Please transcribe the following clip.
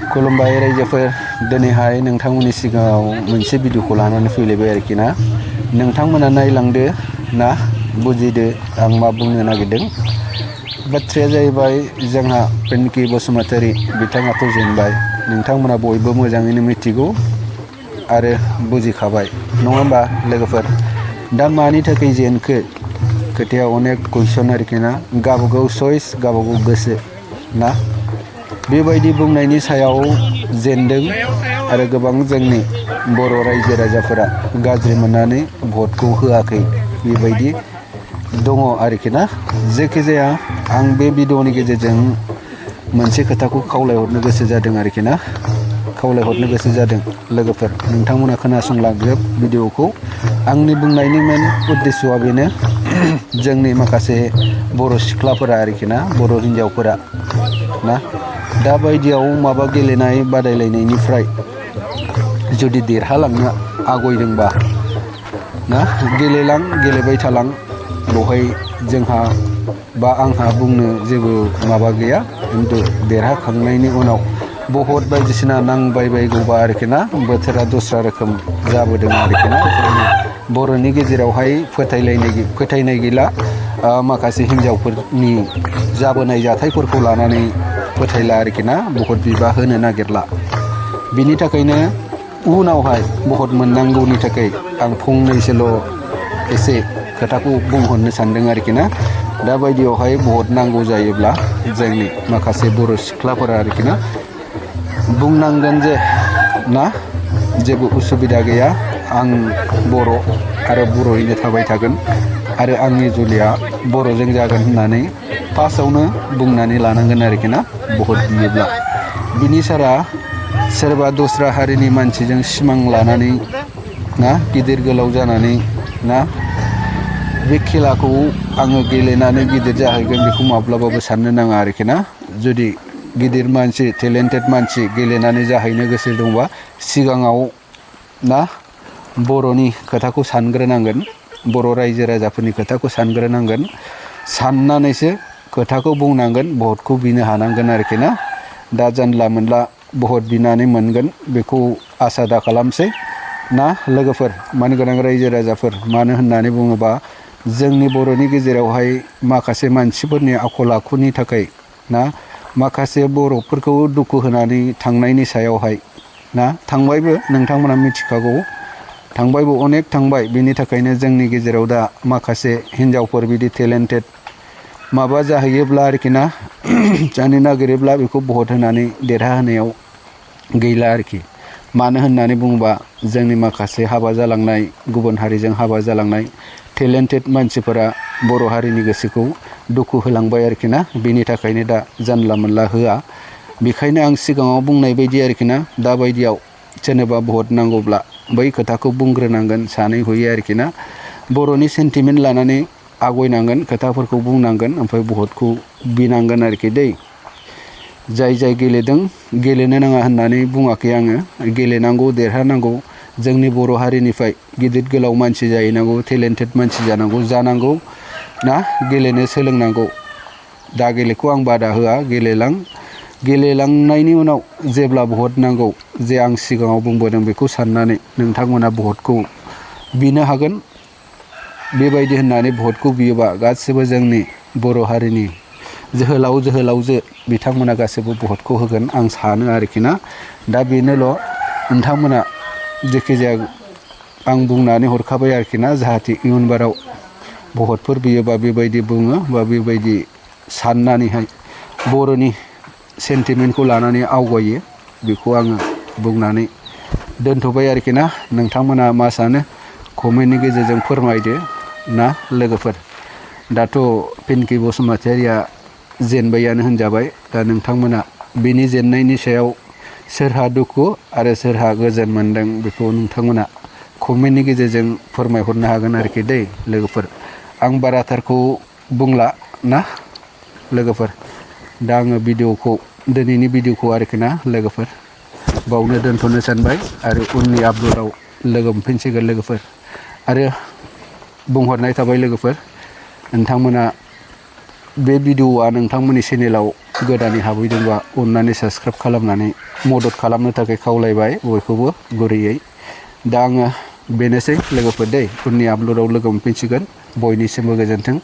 खुलुमबाय रायजोफोर दिनैहाय नोंथांमोननि सिगाङाव मोनसे भिडिअखौ लानानै फैलायबाय आरोखि ना नोंथांमोना नायलांदो ना बुजिदो आं मा बुंनो नागिरदों बाथ्राया जाहैबाय जोंहा पिंकी बसुमतारी बिथाङाथ' जेनबाय नोंथांमोना बयबो मोजाङैनो मिथिगौ आरो बुजिखाबाय नङा होमबा लोगोफोर दा मानि थाखाय जेनखो खोथाया अनेक कुइसन आरोखि ना गावबागाव चइस गावबागाव गोसो ना बेबायदि बुंनायनि सायाव जेनदों आरो गोबां जोंनि बर' रायजो राजाफोरा गाज्रि मोननानै भटखौ होआखै बेबायदि दङ आरोखि ना जायखिजाया आं बे भिडिअनि गेजेरजों मोनसे खोथाखौ खावलायहरनो गोसो जादों आरोखि ना खावलायहरनो गोसो जादों लोगोफोर नोंथांमोना खोनासंलांदो भिडिअखौ आंनि बुंनायनि मेन उद्देश्यआ बेनो जोंनि माखासे बर' सिख्लाफोरा आरोखि ना बर' हिन्जावफोरा ना दा बायदियाव माबा गेलेनाय बादायलायनायनिफ्राय जुदि देरहालांनो आवगायदोंबा ना गेलेबाय थालां बेवहाय जोंहा बा आंहा बुंनो जेबो माबा गैया खिन्थु देरहाखांनायनि उनाव बहुत बायदिसिना नांबायबायगौबा आरोखि ना बोथोरा दस्रा रोखोम जाबोदों आरोखि ना जोंनि बर'नि गेजेरावहाय फोथायनाय गैला माखासे हिन्जावफोरनि जाबोनाय जाथायफोरखौ लानानै फोथायला आरोखि ना बहुत बिबा होनो नागिरला बिनि थाखायनो उनावहाय बहुत मोननांगौनि थाखाय आं फंनैसोल' एसे खोथाखौ बुंहरनो सानदों आरोखि ना दा बायदियावहाय बहुत नांगौ जायोब्ला जोंनि माखासे बर' सिख्लाफोरा आरोखि ना बुंनांगोन जे ना जेबो उसुबिदा गैया आं बर' आरो बर'यैनो थाबाय थागोन आरो आंनि जुलिया बर'जों जागोन होननानै फार्स्टआवनो बुंनानै लानांगोन आरोखि ना बहुत बियोब्ला बिनि सारा सोरबा दस्रा हारिनि मानसिजों सिमां लानानै ना गिदिर गोलाव जानानै ना बे खेलाखौ आङो गेलेनानै गिदिर जाहैगोन बेखौ माब्लाबाबो साननो नाङा आरोखि ना जुदि गिदिर मानसि टेलेन्टेड मानसि गेलेनानै जाहैनो गोसो दंबा सिगाङाव ना बर'नि खोथाखौ सानग्रोनांगोन बर' रायजो राजाफोरनि खोथाखौ सानग्रोनांगोन साननानैसो खोथाखौ बुंनांगोन भटखौ बिनो हानांगोन आरोखि ना दा जानला मोनला भट बिनानै मोनगोन बेखौ आसा दा खालामसै ना लोगोफोर मानगोनां रायजो राजाफोर मानो होननानै बुङोबा जोंनि बर'नि गेजेरावहाय माखासे मानसिफोरनि आखल आखुनि थाखाय ना माखासे बर'फोरखौ दुखु होनानै थांनायनि सायावहाय ना थांबायबो नोंथांमोना मिथिखागौ थांबायबो अनेक थांबाय बिनि थाखायनो जोंनि गेजेराव दा माखासे हिन्जावफोर बिदि टेलेन्टेड माबा जाहैयोब्ला आरोखि ना जानो नागिरोब्ला बेखौ भट होनानै देरहाहोनायाव गैला आरोखि मानो होननानै बुङोबा जोंनि माखासे हाबा जालांनाय गुबुन हारिजों हाबा जालांनाय टेलेन्टेड मानसिफोरा बर' हारिनि गोसोखौ दुखु होलांबाय आरोखि ना बेनि थाखायनो दा जानला मोनला होआ बेखायनो आं सिगाङाव बुंनाय बायदि आरोखि ना दा बायदियाव सोरनोबा भट नांगौब्ला बै खोथाखौ बुंग्रोनांगोन सानै हयै आरोखि ना बर'नि सेन्टिमेन्ट लानानै आवगायनांगोन खोथाफोरखौ बुंनांगोन ओमफ्राय भटखौ बिनांगोन आरोखि दै जाय गेलेदों गेलेनो नाङा होननानै बुङाखै आङो गेलेनांगौ देरहानांगौ जोंनि बर' हारिनिफ्राय गिदिर गोलाव मानसि जाहैनांगौ टेलेन्टेड मानसि जानांगौ ना गेलेनो सोलोंनांगौ दा गेलेखौ आं बादा होआ गेलेलांनायनि उनाव जेब्ला भट नांगौ जे आं सिगाङाव बुंबोदों बेखौ साननानै नोंथांमोना भटखौ बिनो हागोन बेबायदि होननानै भटखौ बियोबा गासिबो जोंनि बर' हारिनि जोहोलावजो बिथांमोना गासैबो भटखौ होगोन आं सानो आरोखि ना दा बेनोल' नोंथांमोना जेखिजाया आं बुंनानै हरखाबाय आरोखि ना जाहाथे इयुन बाराव भटफोर बियोबा बेबायदि बुङो बा बेबायदि साननानैहाय बर'नि सेन्टिमेन्टखौ लानानै आवगायो बेखौ आङो बुंनानै दोनथ'बाय आरोखि ना नोंथांमोना मा सानो कमेन्टनि गेजेरजों फोरमायदो ना लोगोफोर दाथ' पिंकी बसुमतारीया जेनबायानो होनजाबाय दा नोंथांमोना बिनि जेननायनि सायाव सोरहा दुखु आरो सोरहा गोजोन मोनदों बेखौ नोंथांमोना कमेन्टनि गेजेरजों फोरमायहरनो हागोन आरोखि दै लोगोफोर आं बाराथारखौ बुंला ना लोगोफोर दा आङो दिनैनि भिडिअखौ आरोखि ना लोगोफोर बावनो दोनथ'नो सानबाय आरो उननि आपल'डआव लोगो मोनफिनसिगोन लोगोफोर आरो बुंहरनाय थाबाय लोगोफोर नोंथांमोना बे भिडिअआ नोंथांमोननि चेनेलाव गोदानै हाबहैदोंबा अननानै साबस्क्राइब खालामनानै मदद खालामनो थाखाय खावलायबाय बयखौबो गुरैयै। दा आङो बेनोसै लोगोफोर दै, उननि आपल'डआव लोगो मोनफिनसिगोन। बयनिसिमबो गोजोन्थों।